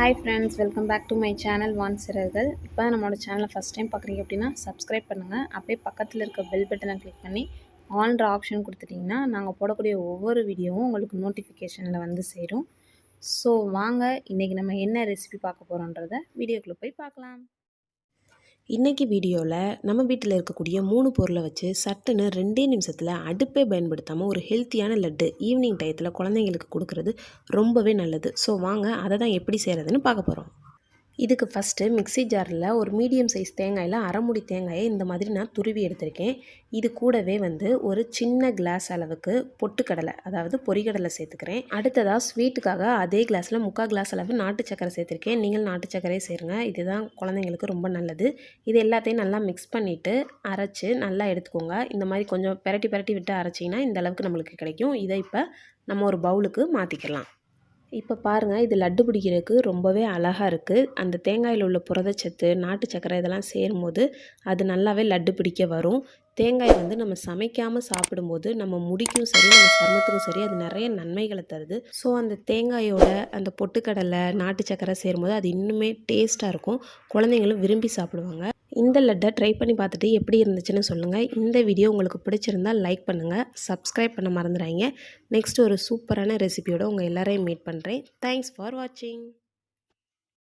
Hi friends, welcome back to my channel சிறர்கள். இப்போ நம்மளோட சேனலை ஃபஸ்ட் டைம் பார்க்குறீங்க அப்படின்னா சப்ஸ்கிரைப் பண்ணுங்கள். அப்படியே பக்கத்தில் இருக்க பெல் பட்டனை கிளிக் பண்ணி ஆல்ன்ற ஆப்ஷன் கொடுத்துட்டிங்கன்னா நாங்கள் போடக்கூடிய ஒவ்வொரு வீடியோவும் உங்களுக்கு நோட்டிஃபிகேஷனில் வந்து சேரும். ஸோ வாங்க, இன்றைக்கி நம்ம என்ன ரெசிபி பார்க்க போகிறோன்றதை வீடியோக்குள்ளே போய் பார்க்கலாம். இன்றைக்கி வீடியோவில் நம்ம வீட்டில் இருக்கக்கூடிய 3 பொருளை வச்சு சட்டுன்னு 2 நிமிஷத்தில் அடுப்பே பயன்படுத்தாமல் ஒரு ஹெல்த்தியான லட்டு ஈவினிங் டயத்தில் குழந்தைங்களுக்கு கொடுக்குறது ரொம்பவே நல்லது. ஸோ வாங்க அதை தான் எப்படி செய்கிறதுன்னு பார்க்க போகிறோம். இதுக்கு ஃபஸ்ட்டு மிக்ஸி ஜாரில் ஒரு மீடியம் சைஸ் தேங்காயில் அரை மூடி தேங்காயை இந்த மாதிரி நான் துருவி எடுத்திருக்கேன். இது கூடவே வந்து ஒரு சின்ன கிளாஸ் அளவுக்கு பொட்டுக்கடலை, அதாவது பொரிகடலை சேர்த்துக்கிறேன். அடுத்ததாக ஸ்வீட்டுக்காக அதே கிளாஸில் 3/4 கிளாஸ் அளவு நாட்டு சக்கரை சேர்த்துருக்கேன். நீங்கள் நாட்டு சக்கரையே சேருங்க, இதுதான் குழந்தைங்களுக்கு ரொம்ப நல்லது. இது எல்லாத்தையும் நல்லா மிக்ஸ் பண்ணிவிட்டு அரைச்சி நல்லா எடுத்துக்கோங்க. இந்த மாதிரி கொஞ்சம் பெரட்டி விட்டு அரைச்சிங்கன்னா இந்த அளவுக்கு நம்மளுக்கு கிடைக்கும். இதை இப்போ நம்ம ஒரு பவுலுக்கு மாற்றிக்கலாம். இப்போ பாருங்கள், இது லட்டு பிடிக்கிறதுக்கு ரொம்பவே அழகாக இருக்குது. அந்த தேங்காயில் உள்ள புரதச்சத்து, நாட்டு சக்கரை இதெல்லாம் சேரும்போது அது நல்லாவே லட்டு பிடிக்க வரும். தேங்காய் வந்து நம்ம சமைக்காமல் சாப்பிடும்போது நம்ம முடிக்கும் சரி, நம்ம சருமத்துக்கும் சரி அது நிறைய நன்மைகளை தருது. ஸோ அந்த தேங்காயோட அந்த பொட்டுக்கடலை, நாட்டு சக்கரை சேரும்போது அது இன்னுமே டேஸ்ட்டாக இருக்கும். குழந்தைங்களும் விரும்பி சாப்பிடுவாங்க. இந்த லட்டை ட்ரை பண்ணி பார்த்துட்டு எப்படி இருந்துச்சுன்னு சொல்லுங்கள். இந்த வீடியோ உங்களுக்கு பிடிச்சிருந்தால் லைக் பண்ணுங்கள், சப்ஸ்கிரைப் பண்ண மறந்துடாதீங்க. நெக்ஸ்ட் ஒரு சூப்பரான ரெசிபியோட உங்கள் எல்லாரையும் மீட் பண்ணுறேன். தேங்க்ஸ் ஃபார் வாட்சிங்.